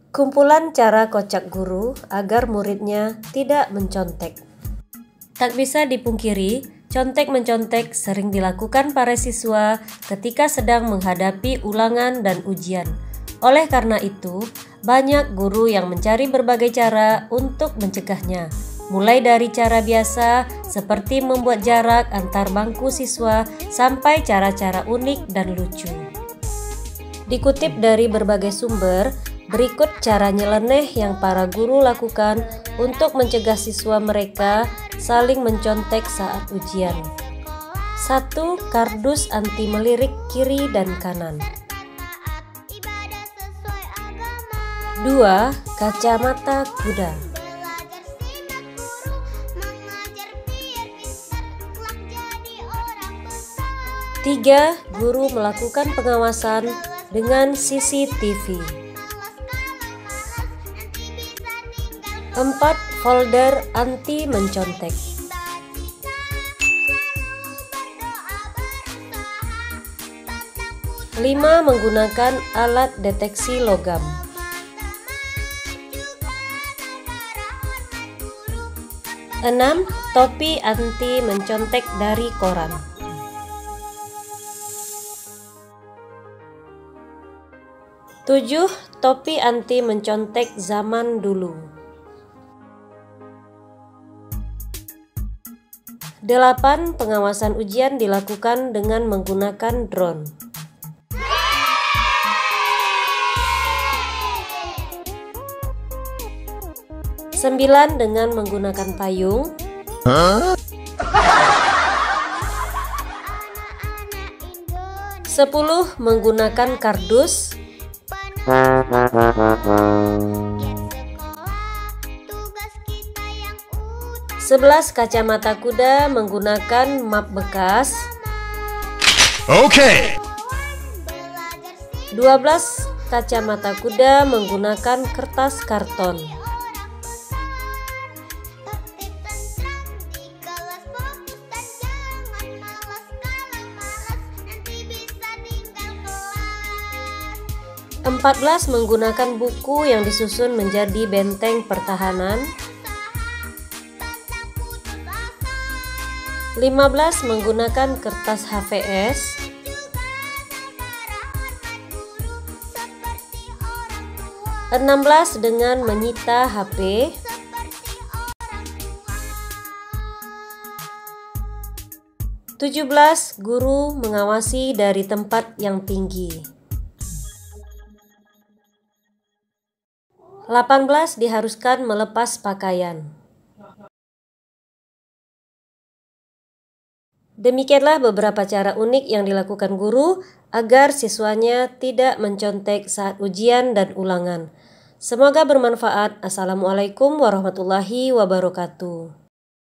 Kumpulan cara kocak guru agar muridnya tidak mencontek. Tak bisa dipungkiri, contek-mencontek sering dilakukan para siswa ketika sedang menghadapi ulangan dan ujian. Oleh karena itu, banyak guru yang mencari berbagai cara untuk mencegahnya. Mulai dari cara biasa seperti membuat jarak antar bangku siswa sampai cara-cara unik dan lucu. Dikutip dari berbagai sumber, berikut cara nyeleneh yang para guru lakukan untuk mencegah siswa mereka saling mencontek saat ujian. 1. Kardus anti melirik kiri dan kanan. 2. Kacamata kuda. 3. Guru melakukan pengawasan dengan CCTV. 4. Folder anti mencontek. 5. Menggunakan alat deteksi logam. 6. Topi anti mencontek dari koran. 7. Topi anti mencontek zaman dulu. 8. Pengawasan ujian dilakukan dengan menggunakan drone. 9. Dengan menggunakan payung. 10. Menggunakan kardus. 11. Kacamata kuda menggunakan map bekas. Oke. 12. Kacamata kuda menggunakan kertas karton. 14. Menggunakan buku yang disusun menjadi benteng pertahanan. 15. Menggunakan kertas HVS. 16. Dengan menyita HP. 17. Guru mengawasi dari tempat yang tinggi. 18. Diharuskan melepas pakaian. Demikianlah beberapa cara unik yang dilakukan guru agar siswanya tidak mencontek saat ujian dan ulangan. Semoga bermanfaat. Assalamualaikum warahmatullahi wabarakatuh.